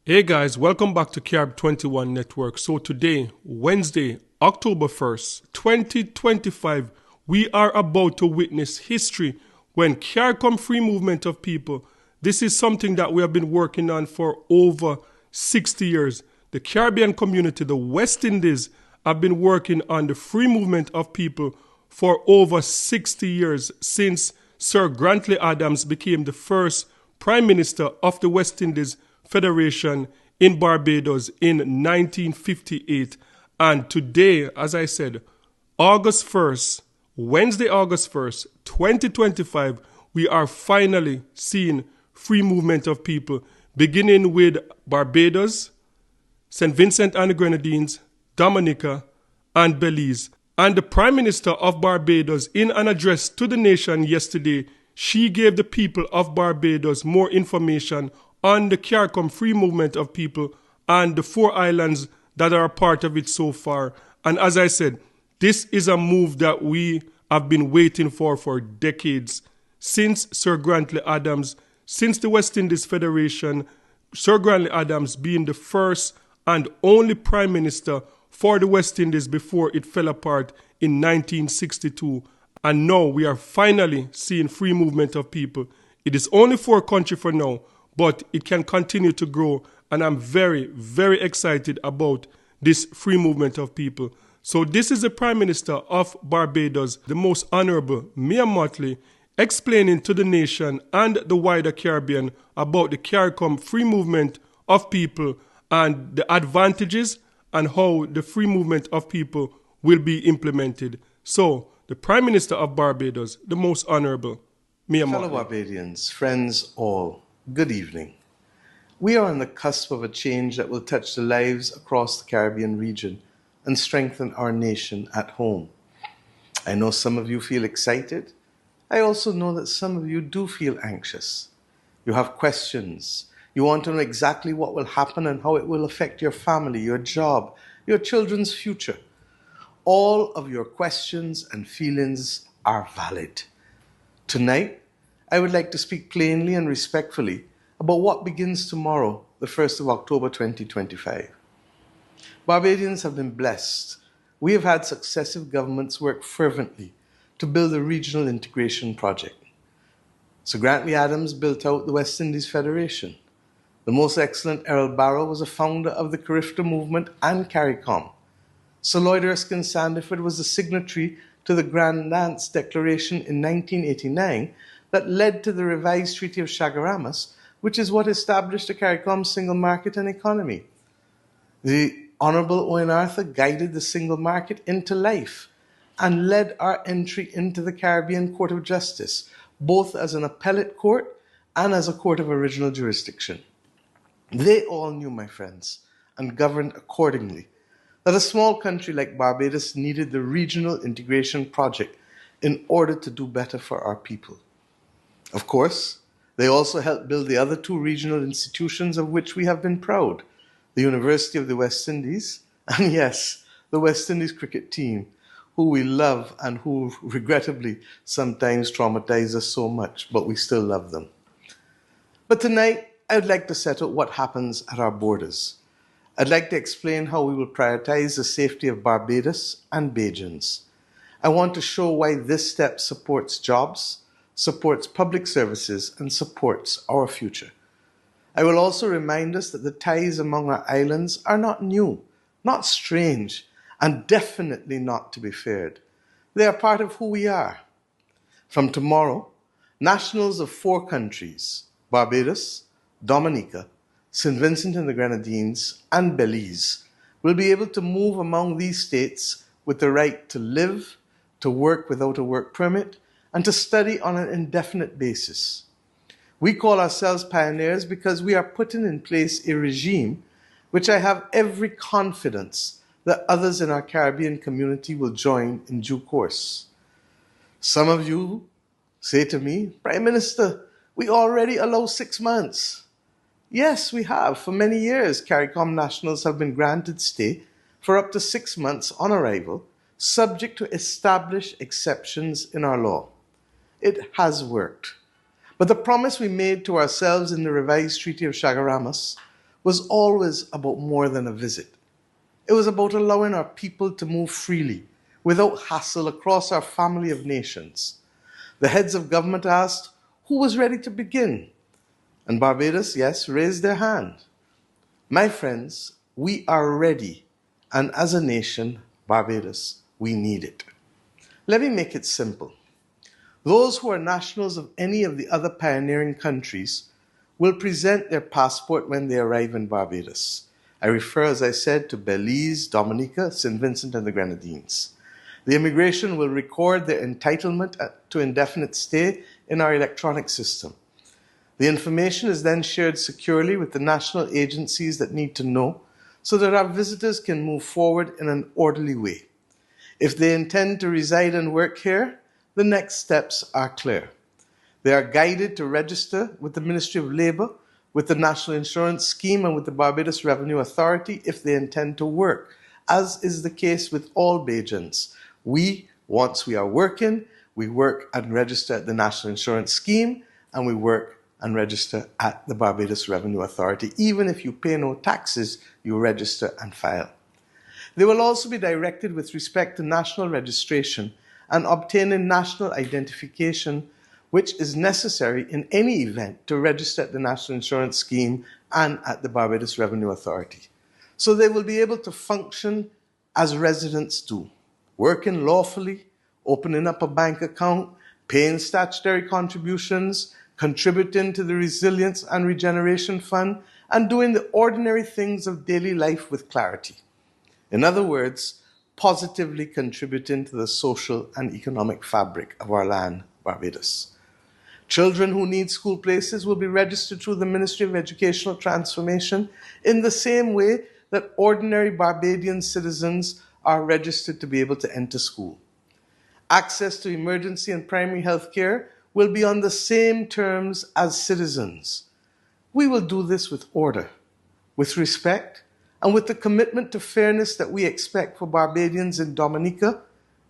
Hey guys, welcome back to Carib 21 Network. So today, Wednesday, October 1st, 2025, we are about to witness history when CARICOM free movement of people. This is something that we have been working on for over 60 years. The Caribbean community, the West Indies, have been working on the free movement of people for over 60 years since Sir Grantley Adams became the first Prime Minister of the West Indies Federation in Barbados in 1958. And today, as I said, August 1st, Wednesday, August 1st, 2025, we are finally seeing free movement of people, beginning with Barbados, St. Vincent and the Grenadines, Dominica, and Belize. And the Prime Minister of Barbados, in an address to the nation yesterday, she gave the people of Barbados more information on the CARICOM free movement of people and the 4 islands that are a part of it so far. And as I said, this is a move that we have been waiting for decades. Since Sir Grantley Adams, since the West Indies Federation, Sir Grantley Adams being the first and only Prime Minister for the West Indies before it fell apart in 1962. And now we are finally seeing free movement of people. It is only 4 countries for now, but it can continue to grow, and I'm very, very excited about this free movement of people. So this is the Prime Minister of Barbados, the Most Honorable Mia Mottley, explaining to the nation and the wider Caribbean about the CARICOM free movement of people and the advantages and how the free movement of people will be implemented. So, the Prime Minister of Barbados, the Most Honorable Mia Mottley. Fellow Barbadians, friends all, good evening. We are on the cusp of a change that will touch the lives across the Caribbean region and strengthen our nation at home. I know some of you feel excited. I also know that some of you do feel anxious. You have questions. You want to know exactly what will happen and how it will affect your family, your job, your children's future. All of your questions and feelings are valid. Tonight, I would like to speak plainly and respectfully about what begins tomorrow, the 1st of October 2025. Barbadians have been blessed. We have had successive governments work fervently to build a regional integration project. Sir Grantley Adams built out the West Indies Federation. The most excellent Errol Barrow was a founder of the Carib movement and CARICOM. Sir Lloyd Erskine Sandiford was the signatory to the Grand Nance Declaration in 1989 that led to the revised Treaty of Chaguaramas, which is what established the CARICOM single market and economy. The Honourable Owen Arthur guided the single market into life and led our entry into the Caribbean Court of Justice, both as an appellate court and as a court of original jurisdiction. They all knew, my friends, and governed accordingly, that a small country like Barbados needed the regional integration project in order to do better for our people. Of course, they also helped build the other 2 regional institutions of which we have been proud, the University of the West Indies, and yes, the West Indies cricket team, who we love and who regrettably sometimes traumatize us so much, but we still love them. But tonight, I would like to set out what happens at our borders. I'd like to explain how we will prioritize the safety of Barbados and Bajans. I want to show why this step supports jobs, supports public services, and supports our future. I will also remind us that the ties among our islands are not new, not strange, and definitely not to be feared. They are part of who we are. From tomorrow, nationals of 4 countries, Barbados, Dominica, St. Vincent and the Grenadines, and Belize, will be able to move among these states with the right to live, to work without a work permit, and to study on an indefinite basis. We call ourselves pioneers because we are putting in place a regime which I have every confidence that others in our Caribbean community will join in due course. Some of you say to me, Prime Minister, we already allow 6 months. Yes, we have. For many years, CARICOM nationals have been granted stay for up to 6 months on arrival, subject to established exceptions in our law. It has worked. But the promise we made to ourselves in the revised Treaty of Chaguaramas was always about more than a visit. It was about allowing our people to move freely, without hassle, across our family of nations. The heads of government asked who was ready to begin, and Barbados, yes, raised their hand. My friends, we are ready, and as a nation, Barbados, we need it. Let me make it simple. Those who are nationals of any of the other pioneering countries will present their passport when they arrive in Barbados. I refer, as I said, to Belize, Dominica, St. Vincent, and the Grenadines. The immigration will record their entitlement to indefinite stay in our electronic system. The information is then shared securely with the national agencies that need to know so that our visitors can move forward in an orderly way. If they intend to reside and work here, the next steps are clear. They are guided to register with the Ministry of Labour, with the National Insurance Scheme, and with the Barbados Revenue Authority if they intend to work, as is the case with all Bajans. Once we are working, we work and register at the National Insurance Scheme, and we work and register at the Barbados Revenue Authority. Even if you pay no taxes, you register and file. They will also be directed with respect to national registration and obtaining national identification, which is necessary in any event to register at the National Insurance Scheme and at the Barbados Revenue Authority. So they will be able to function as residents do, working lawfully, opening up a bank account, paying statutory contributions, contributing to the Resilience and Regeneration Fund, and doing the ordinary things of daily life with clarity. In other words, positively contributing to the social and economic fabric of our land, Barbados. Children who need school places will be registered through the Ministry of Educational Transformation in the same way that ordinary Barbadian citizens are registered to be able to enter school. Access to emergency and primary health care will be on the same terms as citizens. We will do this with order, with respect, and with the commitment to fairness that we expect for Barbadians in Dominica,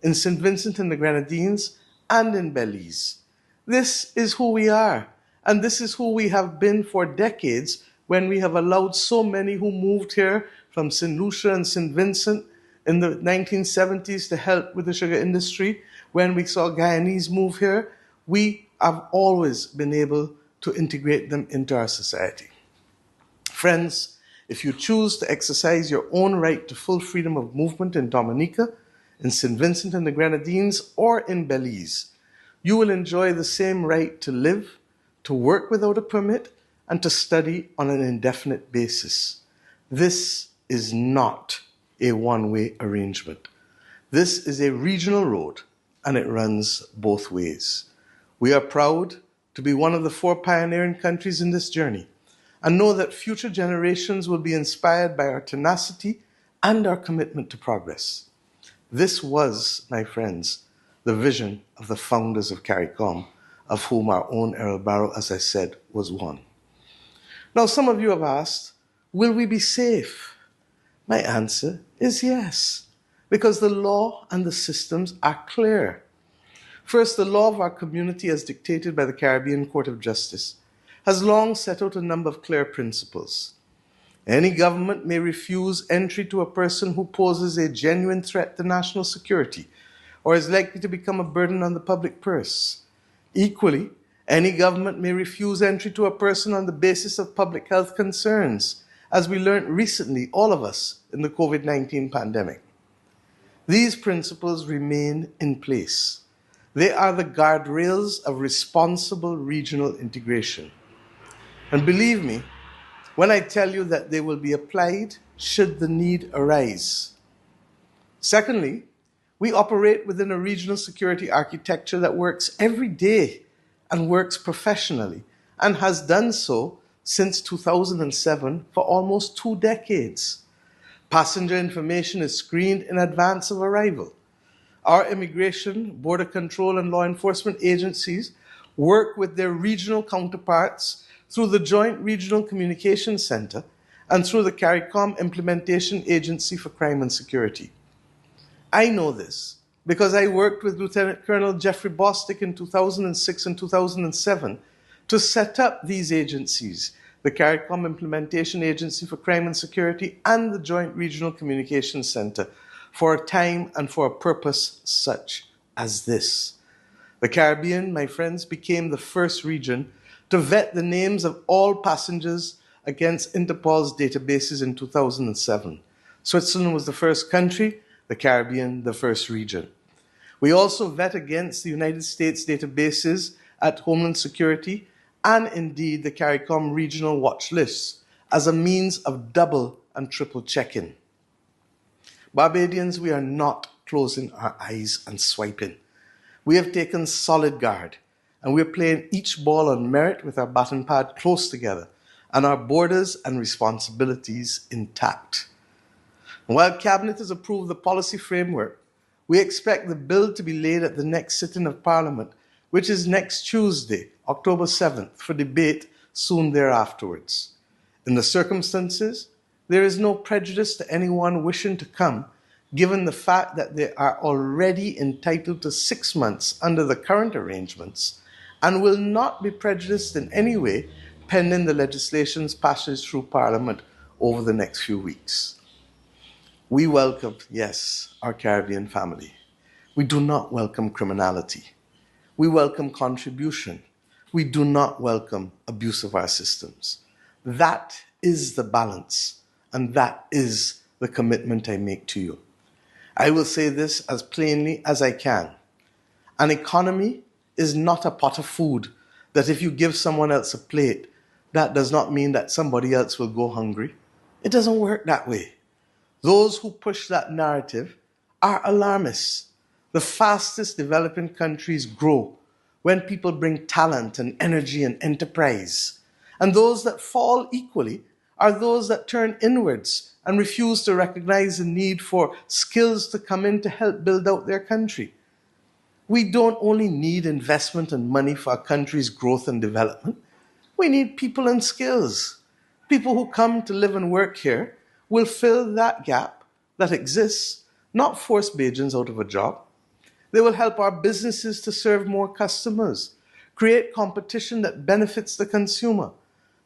in St. Vincent and the Grenadines, and in Belize. This is who we are, and this is who we have been for decades when we have allowed so many who moved here from St. Lucia and St. Vincent in the 1970s to help with the sugar industry. When we saw Guyanese move here, we have always been able to integrate them into our society. Friends, if you choose to exercise your own right to full freedom of movement in Dominica, in St. Vincent and the Grenadines, or in Belize, you will enjoy the same right to live, to work without a permit, and to study on an indefinite basis. This is not a one-way arrangement. This is a regional road, and it runs both ways. We are proud to be one of the 4 pioneering countries in this journey, and know that future generations will be inspired by our tenacity and our commitment to progress. This was, my friends, the vision of the founders of CARICOM, of whom our own Errol Barrow, as I said, was one. Now, some of you have asked, will we be safe? My answer is yes, because the law and the systems are clear. First, the law of our community, as dictated by the Caribbean Court of Justice, has long set out a number of clear principles. Any government may refuse entry to a person who poses a genuine threat to national security or is likely to become a burden on the public purse. Equally, any government may refuse entry to a person on the basis of public health concerns, as we learned recently, all of us, in the COVID-19 pandemic. These principles remain in place. They are the guardrails of responsible regional integration. And believe me, when I tell you that they will be applied should the need arise. Secondly, we operate within a regional security architecture that works every day and works professionally, and has done so since 2007 for almost 2 decades. Passenger information is screened in advance of arrival. Our immigration, border control, and law enforcement agencies work with their regional counterparts through the Joint Regional Communications Center and through the CARICOM Implementation Agency for Crime and Security. I know this because I worked with Lieutenant Colonel Jeffrey Bostic in 2006 and 2007 to set up these agencies the CARICOM Implementation Agency for Crime and Security, and the Joint Regional Communications Center for a time and for a purpose such as this. The Caribbean, my friends, became the first region to vet the names of all passengers against Interpol's databases in 2007. Switzerland was the first country, the Caribbean the first region. We also vet against the United States databases at Homeland Security and indeed the CARICOM regional watch lists as a means of double and triple check-in. Barbadians, we are not closing our eyes and swiping. We have taken solid guard, and we're playing each ball on merit with our baton pad close together and our borders and responsibilities intact. And while Cabinet has approved the policy framework, we expect the bill to be laid at the next sitting of Parliament, which is next Tuesday, October 7th, for debate soon thereafterwards. In the circumstances, there is no prejudice to anyone wishing to come, given the fact that they are already entitled to 6 months under the current arrangements and will not be prejudiced in any way pending the legislation's passage through Parliament over the next few weeks. We welcome, yes, our Caribbean family. We do not welcome criminality. We welcome contribution. We do not welcome abuse of our systems. That is the balance, and that is the commitment I make to you. I will say this as plainly as I can. An economy is not a pot of food that if you give someone else a plate, that does not mean that somebody else will go hungry. It doesn't work that way. Those who push that narrative are alarmists. The fastest developing countries grow when people bring talent and energy and enterprise. And those that fall equally are those that turn inwards and refuse to recognize the need for skills to come in to help build out their country. We don't only need investment and money for our country's growth and development. We need people and skills. People who come to live and work here will fill that gap that exists, not force Bajans out of a job. They will help our businesses to serve more customers, create competition that benefits the consumer.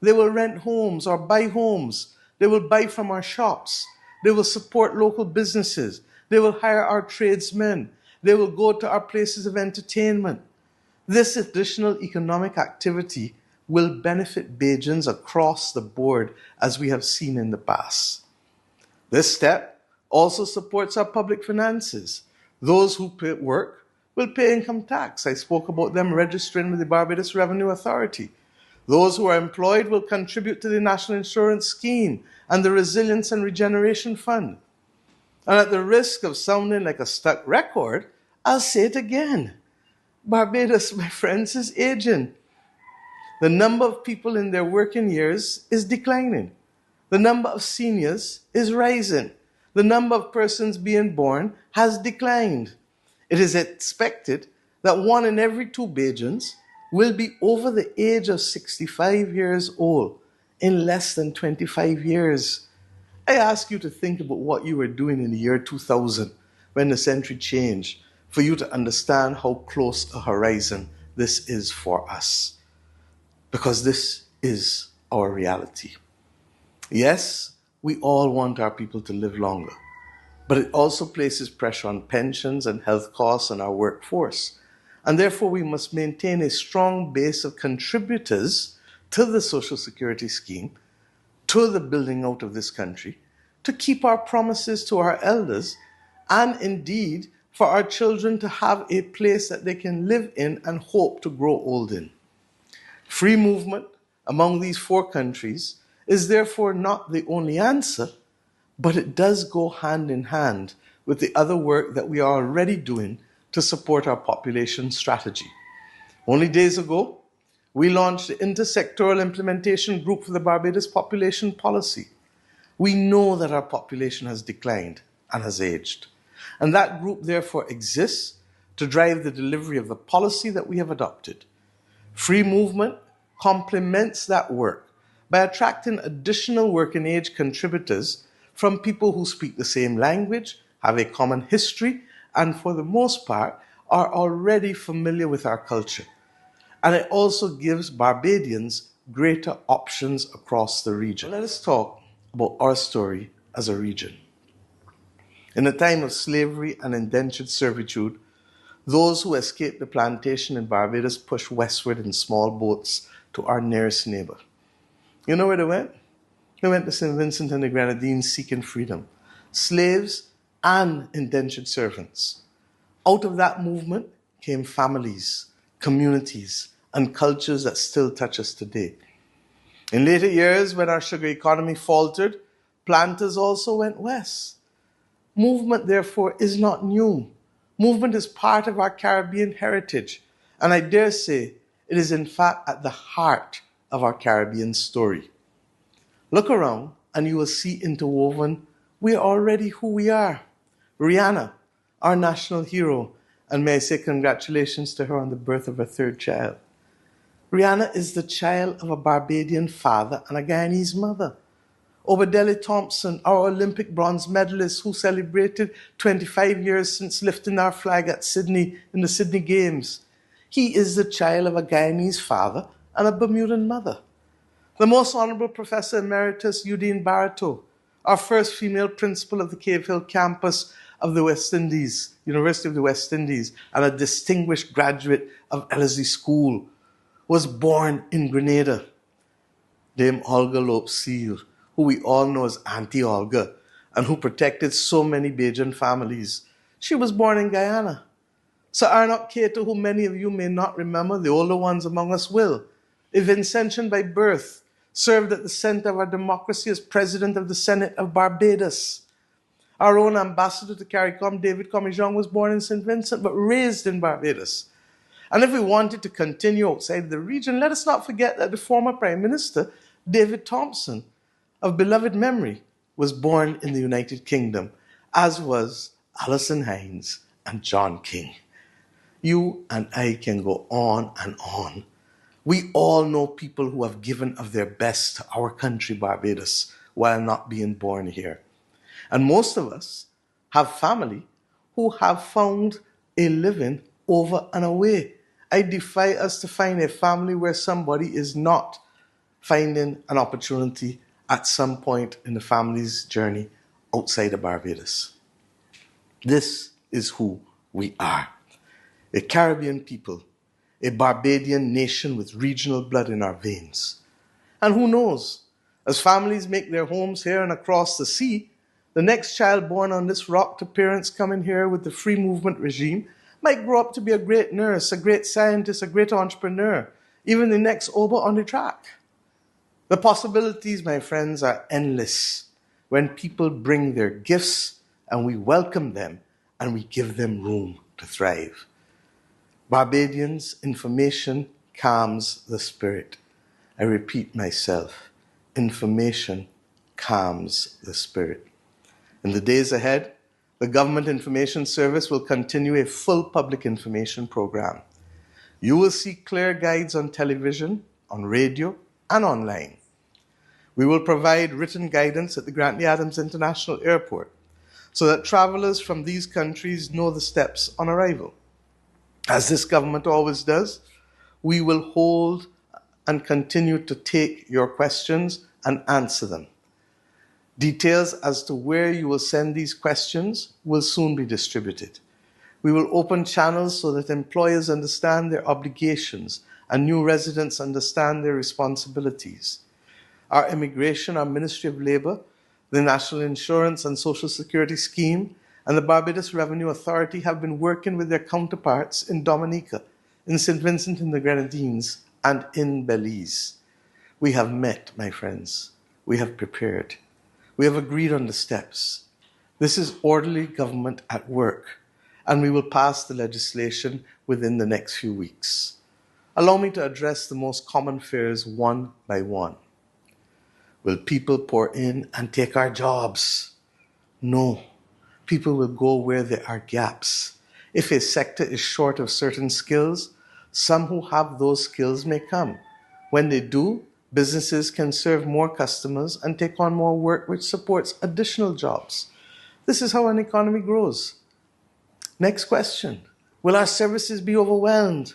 They will rent homes or buy homes. They will buy from our shops. They will support local businesses. They will hire our tradesmen. They will go to our places of entertainment. This additional economic activity will benefit Bajans across the board, as we have seen in the past. This step also supports our public finances. Those who work will pay income tax. I spoke about them registering with the Barbados Revenue Authority. Those who are employed will contribute to the National Insurance Scheme and the Resilience and Regeneration Fund. And at the risk of sounding like a stuck record, I'll say it again. Barbados, my friends, is aging. The number of people in their working years is declining. The number of seniors is rising. The number of persons being born has declined. It is expected that 1 in every 2 Bajans will be over the age of 65 years old in less than 25 years. I ask you to think about what you were doing in the year 2000 when the century changed for you to understand how close a horizon this is for us. Because this is our reality. Yes, we all want our people to live longer, but it also places pressure on pensions and health costs on our workforce. And therefore, we must maintain a strong base of contributors to the Social Security scheme, to the building out of this country, to keep our promises to our elders, and indeed for our children to have a place that they can live in and hope to grow old in. Free movement among these 4 countries is therefore not the only answer, but it does go hand in hand with the other work that we are already doing to support our population strategy. Only days ago, we launched the Intersectoral Implementation Group for the Barbados Population Policy. We know that our population has declined and has aged, and that group therefore exists to drive the delivery of the policy that we have adopted. Free movement complements that work by attracting additional working age contributors from people who speak the same language, have a common history, and for the most part are already familiar with our culture. And it also gives Barbadians greater options across the region. Let us talk about our story as a region. In a time of slavery and indentured servitude, those who escaped the plantation in Barbados pushed westward in small boats to our nearest neighbor. You know where they went? They went to St. Vincent and the Grenadines seeking freedom. Slaves and indentured servants. Out of that movement came families, communities, and cultures that still touch us today. In later years, when our sugar economy faltered, planters also went west. Movement, therefore, is not new. Movement is part of our Caribbean heritage, and I dare say it is in fact at the heart of our Caribbean story. Look around and you will see interwoven, we are already who we are. Rihanna, our national hero, and may I say congratulations to her on the birth of her third child. Rihanna is the child of a Barbadian father and a Guyanese mother. Obadele Thompson, our Olympic bronze medalist who celebrated 25 years since lifting our flag at Sydney in the Sydney Games. He is the child of a Guyanese father and a Bermudan mother. The Most Honorable Professor Emeritus Udine Barreto, our first female principal of the Cave Hill campus of the West Indies, University of the West Indies, and a distinguished graduate of Ellerslie School, was born in Grenada. Dame Olga Lope-Seal, who we all know as Auntie Olga, and who protected so many Bajan families. She was born in Guyana. Sir Arnott Cato, who many of you may not remember, the older ones among us will, a Vincentian by birth, served at the center of our democracy as President of the Senate of Barbados. Our own ambassador to CARICOM, David Commijon, was born in St. Vincent, but raised in Barbados. And if we wanted to continue outside the region, let us not forget that the former Prime Minister, David Thompson, of beloved memory, was born in the United Kingdom, as was Alison Hines and John King. You and I can go on and on. We all know people who have given of their best to our country, Barbados, while not being born here. And most of us have family who have found a living over and away. I defy us to find a family where somebody is not finding an opportunity at some point in the family's journey outside of Barbados. This is who we are. A Caribbean people, a Barbadian nation with regional blood in our veins. And who knows, as families make their homes here and across the sea, the next child born on this rock to parents coming here with the free movement regime might grow up to be a great nurse, a great scientist, a great entrepreneur, even the next Oba on the track. The possibilities, my friends, are endless when people bring their gifts and we welcome them and we give them room to thrive. Barbadians, information calms the spirit. I repeat myself, information calms the spirit. In the days ahead, the Government Information Service will continue a full public information program. You will see clear guides on television, on radio, and online. We will provide written guidance at the Grantley Adams International Airport so that travelers from these countries know the steps on arrival. As this government always does, we will hold and continue to take your questions and answer them. Details as to where you will send these questions will soon be distributed. We will open channels so that employers understand their obligations and new residents understand their responsibilities. Our immigration, our Ministry of Labour, the National Insurance and Social Security Scheme, and the Barbados Revenue Authority have been working with their counterparts in Dominica, in St. Vincent and the Grenadines, and in Belize. We have met, my friends. We have prepared. We have agreed on the steps. This is orderly government at work, and we will pass the legislation within the next few weeks. Allow me to address the most common fears one by one. Will people pour in and take our jobs? No. People will go where there are gaps. If a sector is short of certain skills, some who have those skills may come. When they do, businesses can serve more customers and take on more work which supports additional jobs. This is how an economy grows. Next question. Will our services be overwhelmed?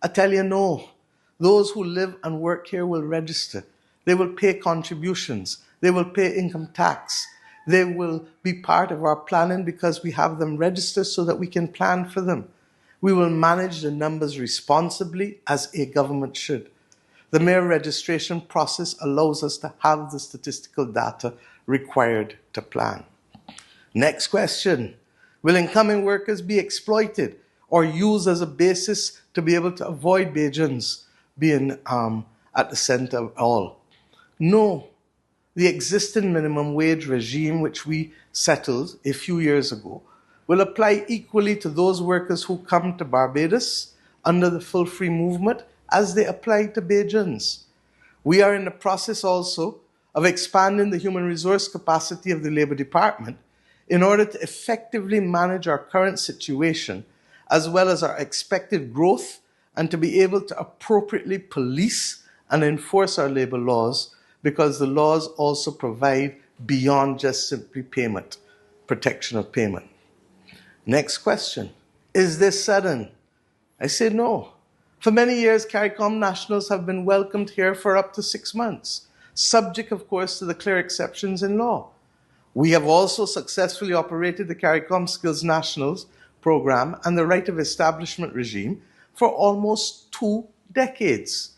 I tell you no. Those who live and work here will register. They will pay contributions. They will pay income tax. They will be part of our planning because we have them registered so that we can plan for them. We will manage the numbers responsibly as a government should. The mere registration process allows us to have the statistical data required to plan. Next question. Will incoming workers be exploited or used as a basis to be able to avoid Bajans being at the center of all? No. The existing minimum wage regime, which we settled a few years ago, will apply equally to those workers who come to Barbados under the full free movement as they apply to Bajans. We are in the process also of expanding the human resource capacity of the Labour Department in order to effectively manage our current situation as well as our expected growth and to be able to appropriately police and enforce our labour laws, because the laws also provide beyond just simply payment, protection of payment. Next question. Is this sudden? I say no. For many years, CARICOM nationals have been welcomed here for up to 6 months, subject, of course, to the clear exceptions in law. We have also successfully operated the CARICOM Skills Nationals program and the right of establishment regime for almost 2 decades.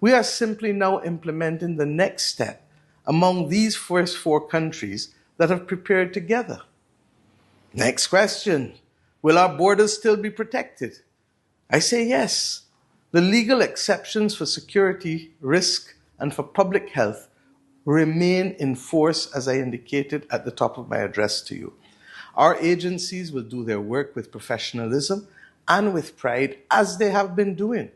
We are simply now implementing the next step among these first 4 countries that have prepared together. Next question. Will our borders still be protected? I say yes. The legal exceptions for security, risk, and for public health remain in force, as I indicated at the top of my address to you. Our agencies will do their work with professionalism and with pride, as they have been doing.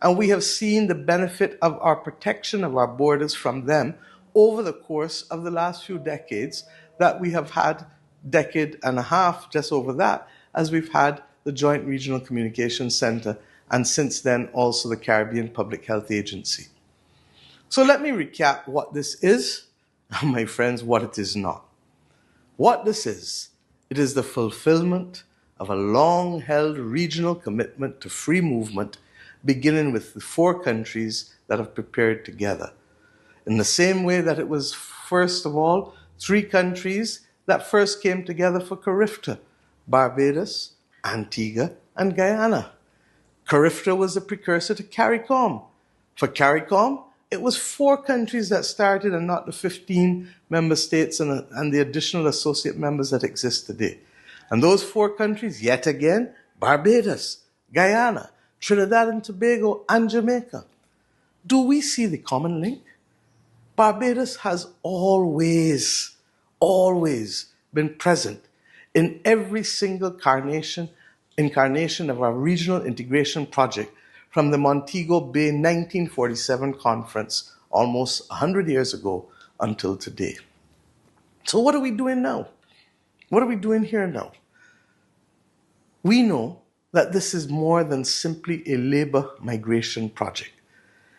And we have seen the benefit of our protection of our borders from them over the course of the last few decades that we have had, decade and a half, just over that, as we've had the Joint Regional Communications Center, and since then also the Caribbean Public Health Agency. So let me recap what this is, and my friends, what it is not. What this is, it is the fulfillment of a long-held regional commitment to free movement, beginning with the 4 countries that have prepared together. In the same way that it was, first of all, 3 countries that first came together for CARIFTA: Barbados, Antigua, and Guyana. CARIFTA was the precursor to CARICOM. For CARICOM, it was 4 countries that started and not the 15 member states and the additional associate members that exist today. And those 4 countries, yet again, Barbados, Guyana, Trinidad and Tobago, and Jamaica. Do we see the common link? Barbados has always been present in every single incarnation of our regional integration project from the Montego Bay 1947 conference almost 100 years ago until today. So what are we doing now? What are we doing here now? We know that this is more than simply a labor migration project.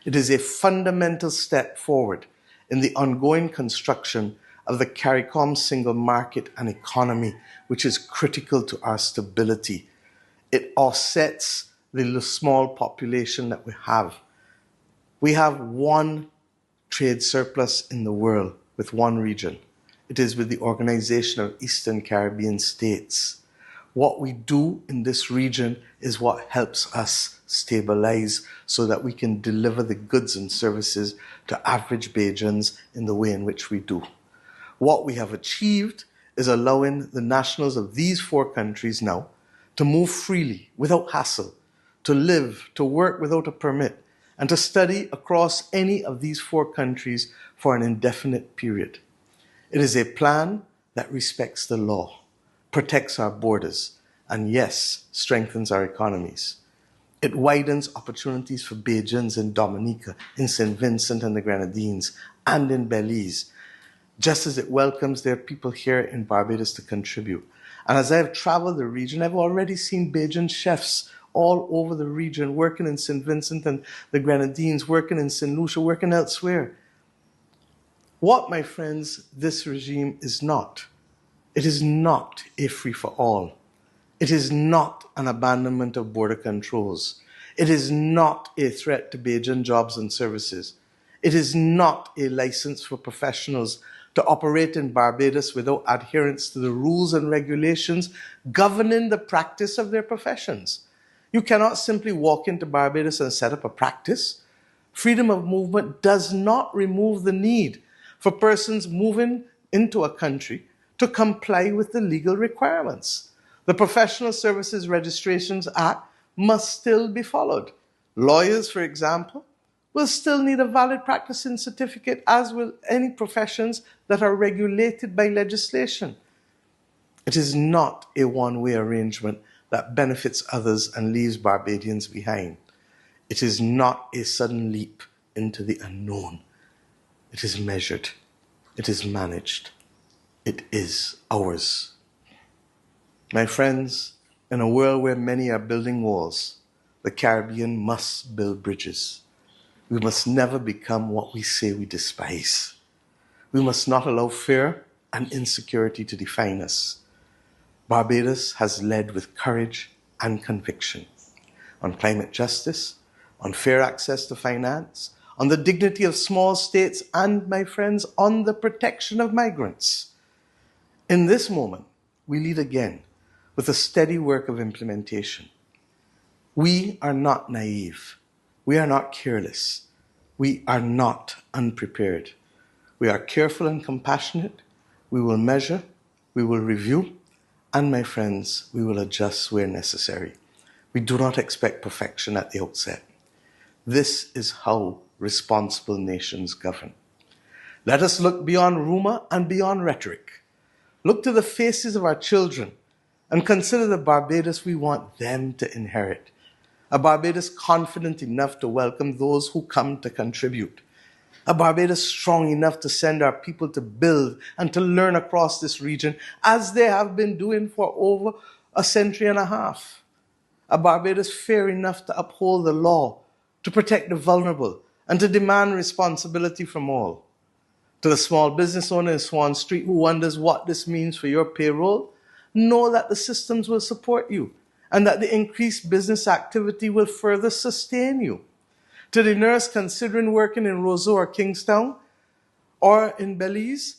It is a fundamental step forward in the ongoing construction of the CARICOM single market and economy, which is critical to our stability. It offsets the small population that we have. We have 1 trade surplus in the world with 1 region. It is with the Organization of Eastern Caribbean States. What we do in this region is what helps us stabilize so that we can deliver the goods and services to average Bajans in the way in which we do. What we have achieved is allowing the nationals of these 4 countries now to move freely, without hassle, to live, to work without a permit, and to study across any of these 4 countries for an indefinite period. It is a plan that respects the law, protects our borders, and yes, strengthens our economies. It widens opportunities for Bajans in Dominica, in St. Vincent and the Grenadines, and in Belize, just as it welcomes their people here in Barbados to contribute. And as I've traveled the region, I've already seen Bajan chefs all over the region, working in St. Vincent and the Grenadines, working in St. Lucia, working elsewhere. What, my friends, this regime is not. It is not a free-for-all. It is not an abandonment of border controls. It is not a threat to Bajan jobs and services. It is not a license for professionals to operate in Barbados without adherence to the rules and regulations governing the practice of their professions. You cannot simply walk into Barbados and set up a practice. Freedom of movement does not remove the need for persons moving into a country to comply with the legal requirements. The Professional Services Registrations Act must still be followed. Lawyers, for example, will still need a valid practicing certificate, as will any professions that are regulated by legislation. It is not a one-way arrangement that benefits others and leaves Barbadians behind. It is not a sudden leap into the unknown. It is measured. It is managed. It is ours. My friends, in a world where many are building walls, the Caribbean must build bridges. We must never become what we say we despise. We must not allow fear and insecurity to define us. Barbados has led with courage and conviction on climate justice, on fair access to finance, on the dignity of small states, and, my friends, on the protection of migrants. In this moment, we lead again with a steady work of implementation. We are not naive. We are not careless. We are not unprepared. We are careful and compassionate. We will measure. We will review. And, my friends, we will adjust where necessary. We do not expect perfection at the outset. This is how responsible nations govern. Let us look beyond rumor and beyond rhetoric. Look to the faces of our children and consider the Barbados we want them to inherit. A Barbados confident enough to welcome those who come to contribute. A Barbados strong enough to send our people to build and to learn across this region, as they have been doing for over a century and a half. A Barbados fair enough to uphold the law, to protect the vulnerable, and to demand responsibility from all. To the small business owner in Swan Street who wonders what this means for your payroll, know that the systems will support you and that the increased business activity will further sustain you. To the nurse considering working in Roseau or Kingstown or in Belize,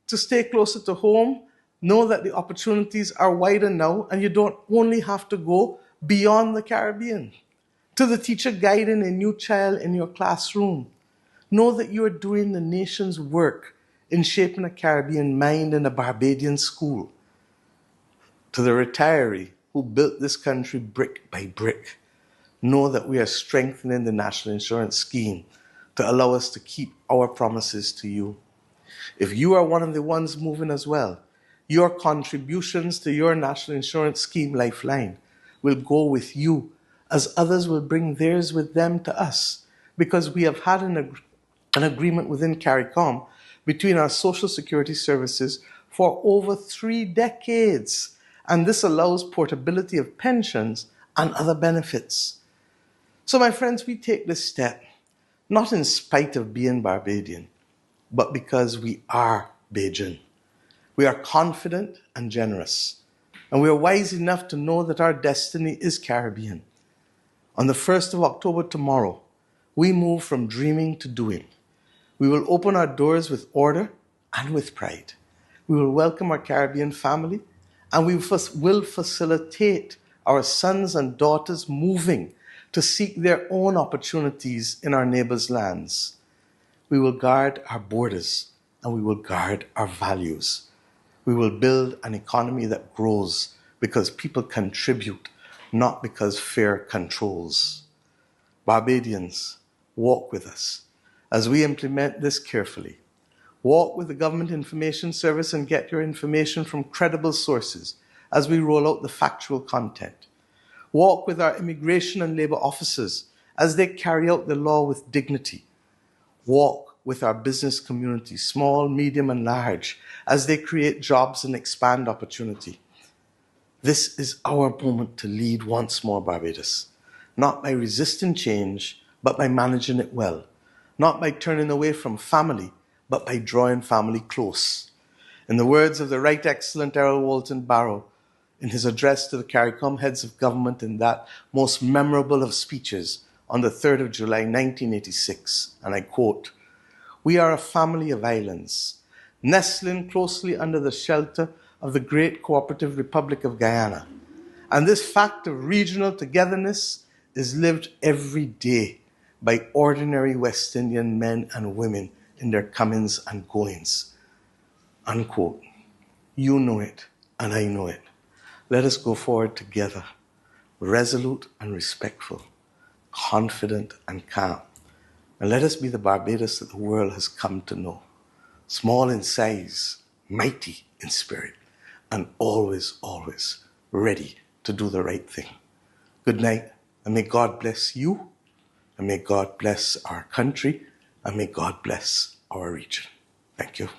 to stay closer to home, know that the opportunities are wider now and you don't only have to go beyond the Caribbean. To the teacher guiding a new child in your classroom, know that you are doing the nation's work in shaping a Caribbean mind in a Barbadian school. To the retiree who built this country brick by brick, know that we are strengthening the national insurance scheme to allow us to keep our promises to you. If you are one of the ones moving as well, your contributions to your national insurance scheme lifeline will go with you, as others will bring theirs with them to us, because we have had an agreement within CARICOM between our social security services for over 3 decades, and this allows portability of pensions and other benefits. So, my friends, we take this step not in spite of being Barbadian, but because we are Bajan. We are confident and generous, and we are wise enough to know that our destiny is Caribbean. On the 1st of October tomorrow, we move from dreaming to doing. We will open our doors with order and with pride. We will welcome our Caribbean family, and we will facilitate our sons and daughters moving to seek their own opportunities in our neighbors' lands. We will guard our borders, and we will guard our values. We will build an economy that grows because people contribute, not because fear controls. Barbadians, walk with us as we implement this carefully. Walk with the Government Information Service and get your information from credible sources as we roll out the factual content. Walk with our immigration and labor officers as they carry out the law with dignity. Walk with our business community, small, medium, and large, as they create jobs and expand opportunity. This is our moment to lead once more, Barbados, not by resisting change, but by managing it well, not by turning away from family, but by drawing family close. In the words of the Right Excellent Errol Walton Barrow, in his address to the CARICOM heads of government in that most memorable of speeches on the 3rd of July 1986, and I quote, "We are a family of islands, nestling closely under the shelter of the great cooperative Republic of Guyana, and this fact of regional togetherness is lived every day by ordinary West Indian men and women in their comings and goings." Unquote. You know it, and I know it. Let us go forward together, resolute and respectful, confident and calm. And let us be the Barbados that the world has come to know. Small in size, mighty in spirit, and always, always ready to do the right thing. Good night, and may God bless you, and may God bless our country, and may God bless our region. Thank you.